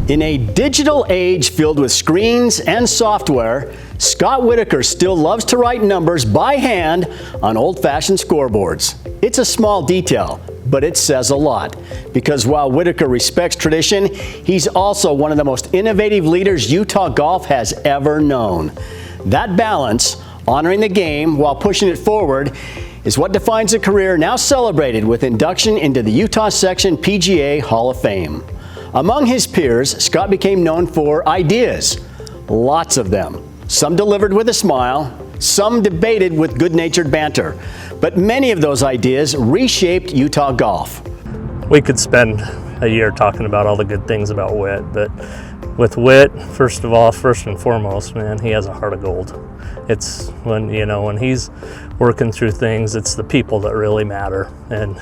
In a digital age filled with screens and software, Scott Whittaker still loves to write numbers by hand on old-fashioned scoreboards. It's a small detail, but it says a lot. Because while Whittaker respects tradition, he's also one of the most innovative leaders Utah golf has ever known. That balance, honoring the game while pushing it forward, is what defines a career now celebrated with induction into the Utah Section PGA Hall of Fame. Among his peers, Scott became known for ideas, lots of them. Some delivered with a smile, some debated with good-natured banter. But many of those ideas reshaped Utah golf. We could spend a year talking about all the good things about Whit, but with Whit, first and foremost, man, he has a heart of gold. It's when he's working through things, it's the people that really matter, and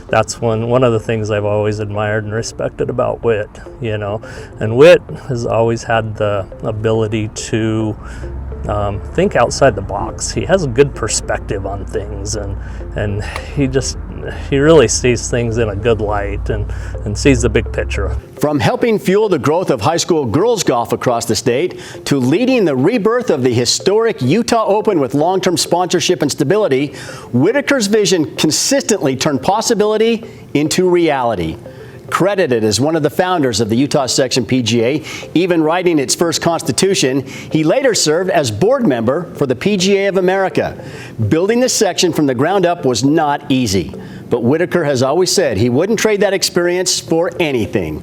that's one of the things I've always admired and respected about Whit, and Whit has always had the ability to think outside the box. He has a good perspective on things, and he really sees things in a good light and sees the big picture. From helping fuel the growth of high school girls golf across the state to leading the rebirth of the historic Utah Open with long-term sponsorship and stability, Whittaker's vision consistently turned possibility into reality. Credited as one of the founders of the Utah Section PGA, even writing its first constitution, he later served as board member for the PGA of America. Building the section from the ground up was not easy, but Whittaker has always said he wouldn't trade that experience for anything.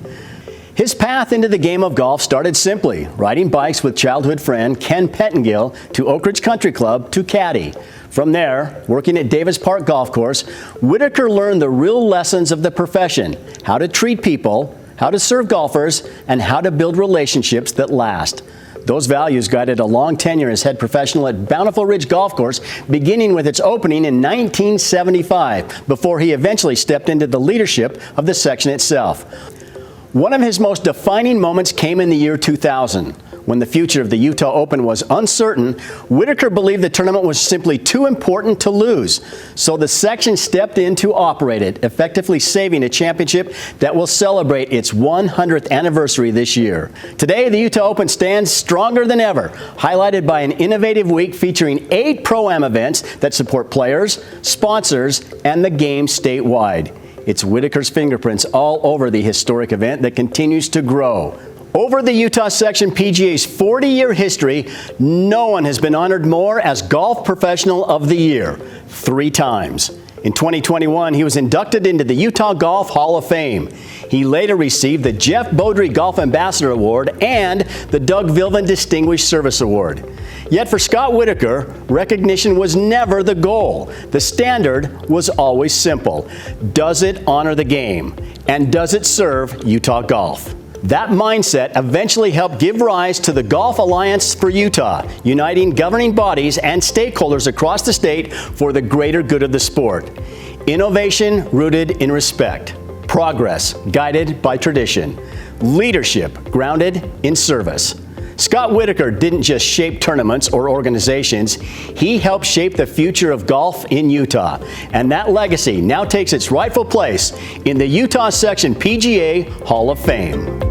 His path into the game of golf started simply, riding bikes with childhood friend Ken Pettengill to Oak Ridge Country Club to caddy. From there, working at Davis Park Golf Course, Whittaker learned the real lessons of the profession, how to treat people, how to serve golfers, and how to build relationships that last. Those values guided a long tenure as head professional at Bountiful Ridge Golf Course, beginning with its opening in 1975, before he eventually stepped into the leadership of the section itself. One of his most defining moments came in the year 2000. When the future of the Utah Open was uncertain, Whittaker believed the tournament was simply too important to lose. So the section stepped in to operate it, effectively saving a championship that will celebrate its 100th anniversary this year. Today, the Utah Open stands stronger than ever, highlighted by an innovative week featuring 8 Pro-Am events that support players, sponsors, and the game statewide. It's Whittaker's fingerprints all over the historic event that continues to grow. Over the Utah Section PGA's 40-year history, no one has been honored more as Golf Professional of the Year, 3 times. In 2021, he was inducted into the Utah Golf Hall of Fame. He later received the Jeff Beaudry Golf Ambassador Award and the Doug Vilvan Distinguished Service Award. Yet for Scott Whittaker, recognition was never the goal. The standard was always simple. Does it honor the game? And does it serve Utah golf? That mindset eventually helped give rise to the Golf Alliance for Utah, uniting governing bodies and stakeholders across the state for the greater good of the sport. Innovation rooted in respect. Progress guided by tradition. Leadership grounded in service. Scott Whittaker didn't just shape tournaments or organizations, he helped shape the future of golf in Utah. And that legacy now takes its rightful place in the Utah Section PGA Hall of Fame.